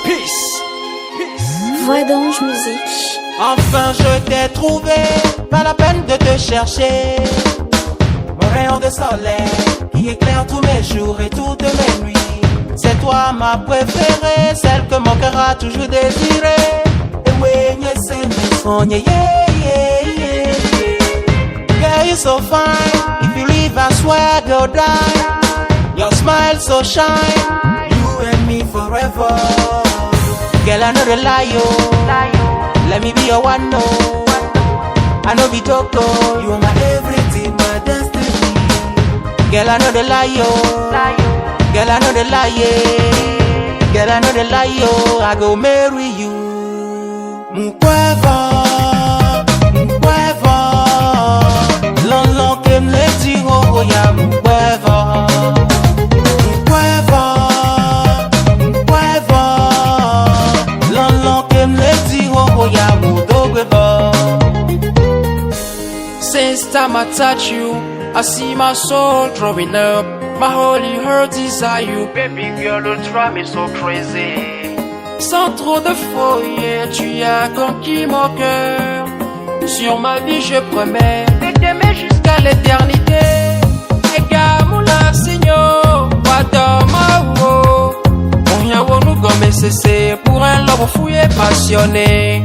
Peace. Voix d'ange musique. Enfin je t'ai trouvé, pas la peine de te chercher. Mon rayon de soleil qui éclaire tous mes jours et toutes mes nuits. C'est toi ma préférée, celle que mon cœur a toujours désirée. Et oui, c'est mes sons, yeah, yeah, yeah. Girl, you're so fine, if you leave I swear I'll die. Your smile so shine, you and me forever. Girl, I know the lie, oh. Let me be your one, no. I know be Toko. You are my everything, my destiny. Girl, I know the lie, oh. Girl, I know the lie, yeah. Girl, I know the lie, oh. I go marry you. Mkweva, mkweva. Long, long, kem leti ho ya mkweva. Since time I touch you, I see my soul growing up. My holy heart desire you. Baby girl, don't drive me so crazy. Sans trop de folie, tu as conquis mon cœur. Sur ma vie, je promets de t'aimer jusqu'à l'éternité. Egamula, Seigneur, Wadama, oh. On vient où nous gommer cesser pour un love fou et passionné.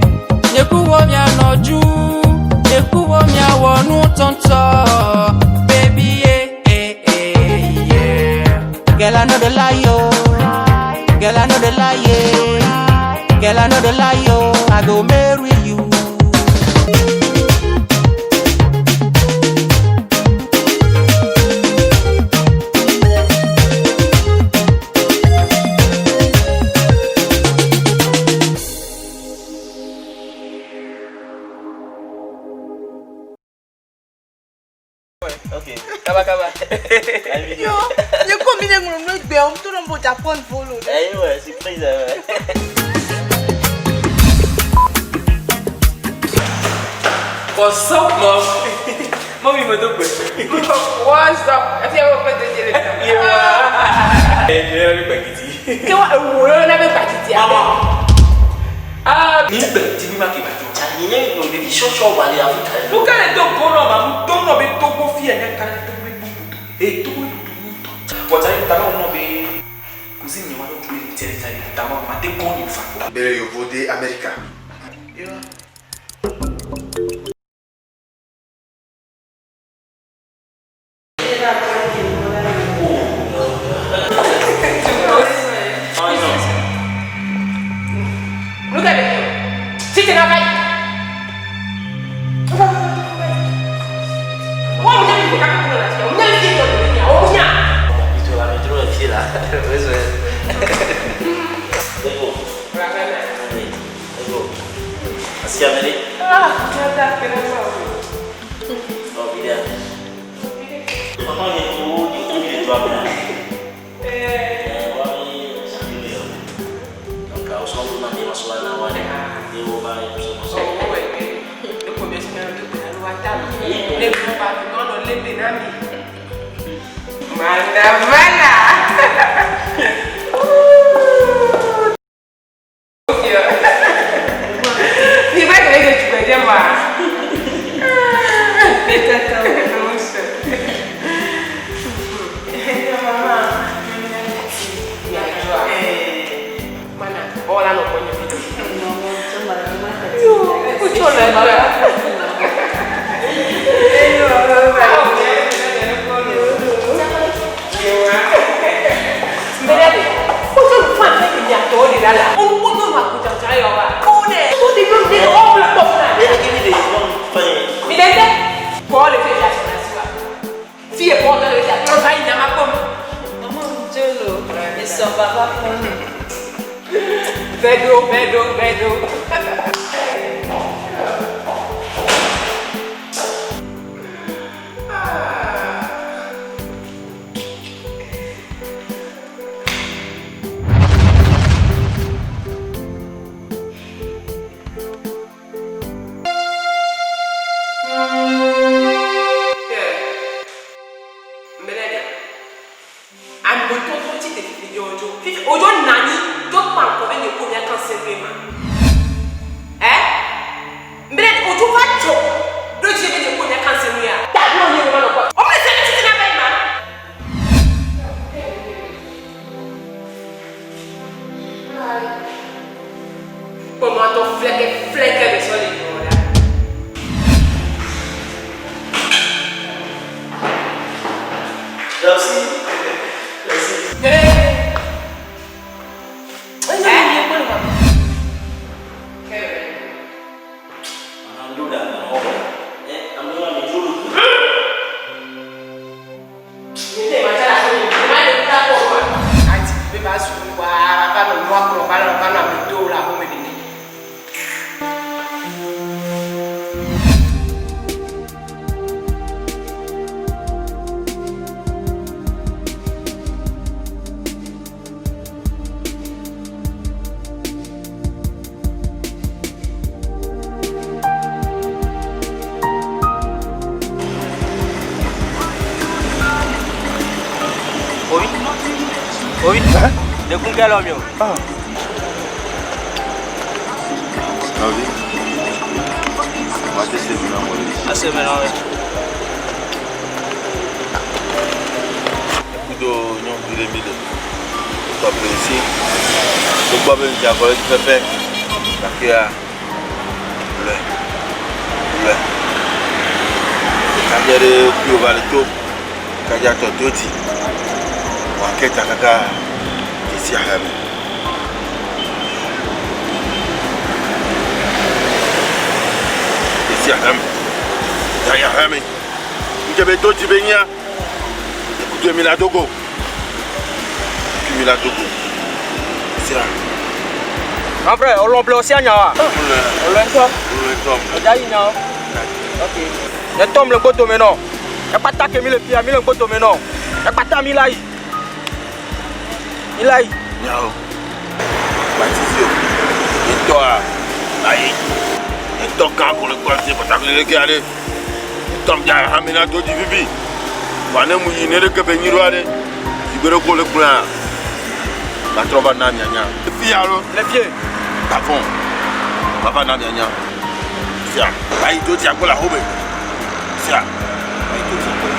Yekuwa mia noju, yekuwa mia wonu tonto. Baby, yeah. Girl, I know the lie, oh. Girl, I know the lie, yeah. Girl, I know the lie, oh. I go marry you. Okay, kaba. Yo, you come in and make me to them put a phone follow. Anyway, surprise. What's up, mom? Mommy, me do good. What's up? If you ever put the jelly, yeah. Hey, bagiti. You want a woman never bagiti. Mama. Ni bagiti ni maki bagiti. Chaniye no de shosho wale Afrika. Look at it, don't go no, mam. Don't know be to go fear and can to be. Hey, to go. What are you talking about? Be cousine, you want to be territory. Tama, mate boni fa. Bere yo vote America. Yeah. Look at it. Sit in a fight. What would you have to do? Itu lah metro sih lah. Wes. Ego. Asia Meri. Nada, pero no. Oh, vida. Mama ni tu apa? Wami sambil dia. Kau selalu nanti masalah nawa deh. Dia mau Oh, wait. Look what this man do. Let me back to no let me nami. Manda mala. Ni vai que ele te pede mais. Tá tão grosso. Mama. Mana, bola no coño. Escucho la Pedro. I'm going to take the video. Ojo nani, don't man come and you come here cancel me man. Mais ojo va jo. Don't you even come here cancel me. That no you want to go. Oh me say it na man. Comment on fleque de soleil là. Merci. Oui, de quel homme? Ah oui. On va tester maintenant. Ah, c'est maintenant, oui. Écoute, nous avons vu les mille. On va ici. Donc, on va venir à la du pépé. Parce qu'il y a le. Quand il y a des plus au valito, quand il y a ton doti, on va quitter à Kaka. Ici à Hami. Ici à Hami. Derrière Hami. Vous avez d'autres baignats. Écoutez, Mila Dogo. Mila Dogo. C'est là. Mon frère, on l'a aussi à Nyawa. On l'a encore. On l'a eu. Ok. Je tombe le poteau maintenant. Il n'y a pas de tac, le pied, le poteau maintenant. Il n'y a pas de tac, Milaï. Milaï. Yao. Baptisio. Et toi, aïe. Et toi, quand on le croise, c'est pas que le gars, il tombe dans la hamina d'eau du bibi. Pendant que vous n'avez pas venu voir, il veut le plan. La trompe à Nanya. Les pieds alors. Les pieds. Tapon. Papa Nanya. Tiens. Aïe, toi, tu as quoi la robe? Tiens. Aïe, toi, tu as quoi?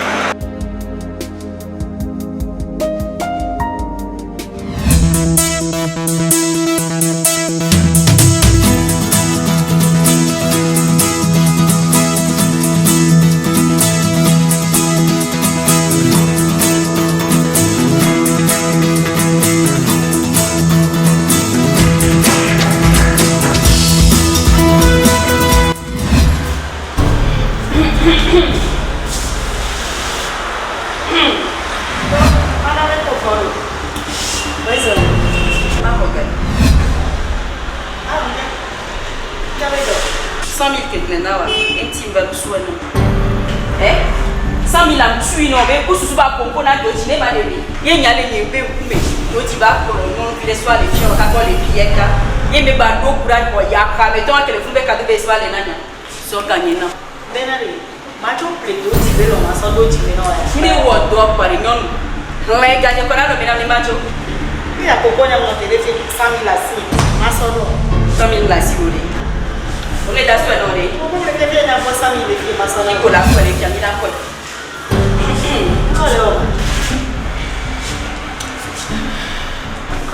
On est d'accord, non? On est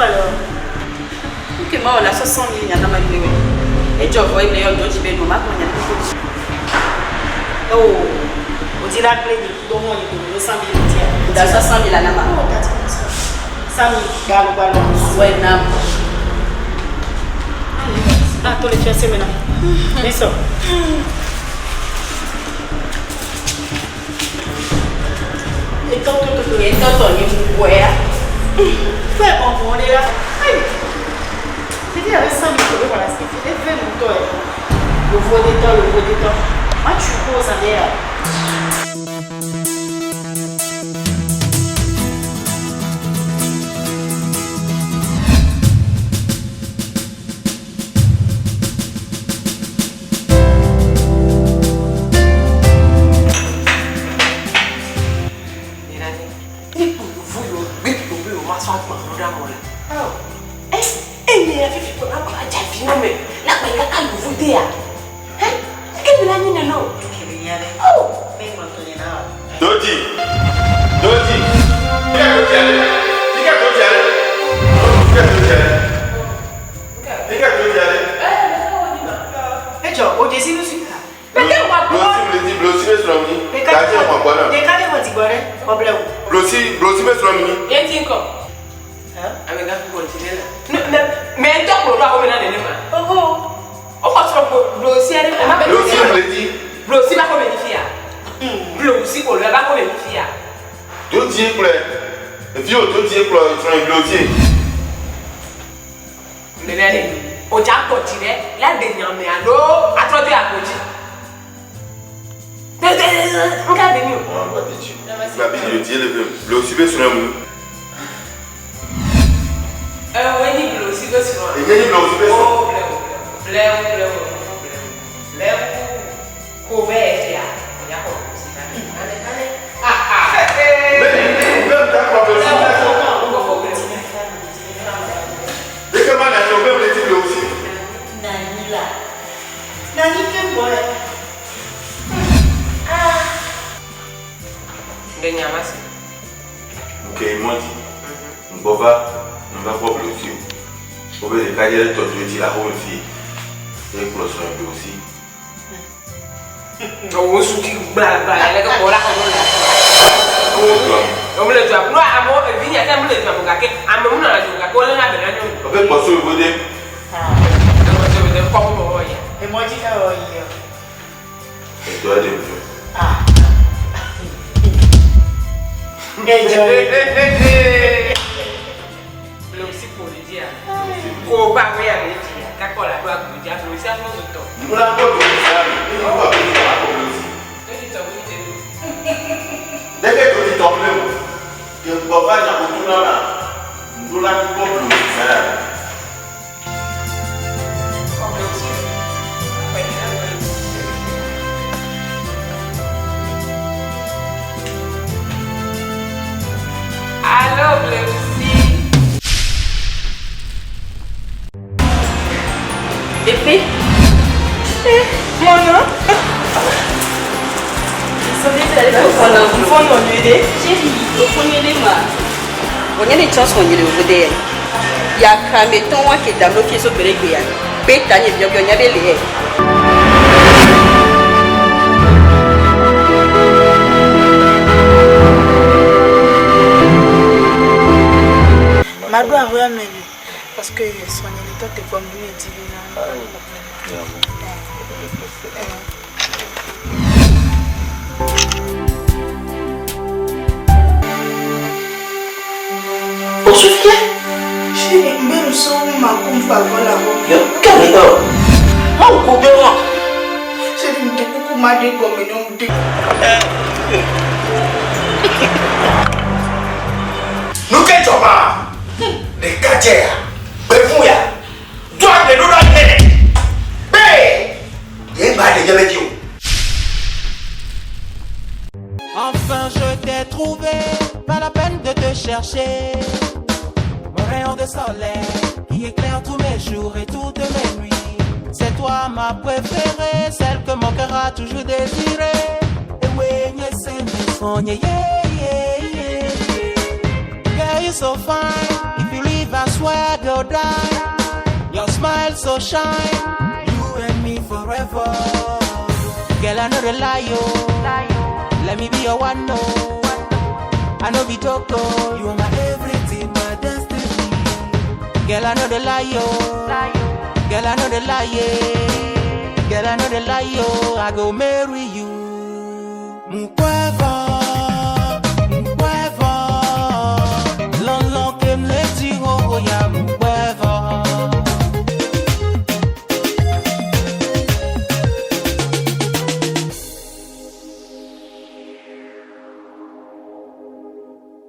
d'accord, ok, moi, on a 60 000, il y a dans ma vidéo. Et tu vois, il y a d'autres qui viennent, oh, on dit la clé du coup, il y a 100 000. Dans 60 000, la nama. 100 000, ballon. Ouais, nam. Ah, toi, les pièces, maintenant. Mais ça. Et quand on est fais bon, on est là. C'est dit avec 100 000 euros, voilà, c'est fait. Fais mon toit. Le veau des temps. Moi, tu poses en l'air. façon à prendre dans mon là. Eh, mais la fille pour la déjà fini mais la pas la calme vous dire. Hein? Qu'est-ce que la ni non? Oh, mais moi ton là. Dodi. Parce que soigner les têtes est comme lui et divin. Au soutien? Je suis même sans ma compa voilà. Quel est l'heure? Mon coup de moi. C'est une de beaucoup m'a dit comme un homme de. Nous qu'est-ce que les quartiers, Béfouya, toi de nous la télé. Bé, il y a pas de diabète. Enfin je t'ai trouvé, pas la peine de te chercher. Mon rayon de soleil qui éclaire tous mes jours et toutes mes nuits. C'est toi ma préférée, celle que mon cœur a toujours désirée. Et oui, c'est mes sons, yeah, yeah, yeah. Girl, you're so fine. If you leave, I swear I go die. Your smile so shine. You and me forever. Girl, I know the lie, yo. Let me be your one, no. I know be joke, oh. You are my everything, my destiny. Girl, I know the lie, yo. Girl, I know the lie, yeah. Girl, I know the lie, yo. I go marry you. Mukwevo, Mukwevo. Long, long, kem leti ho ho ya.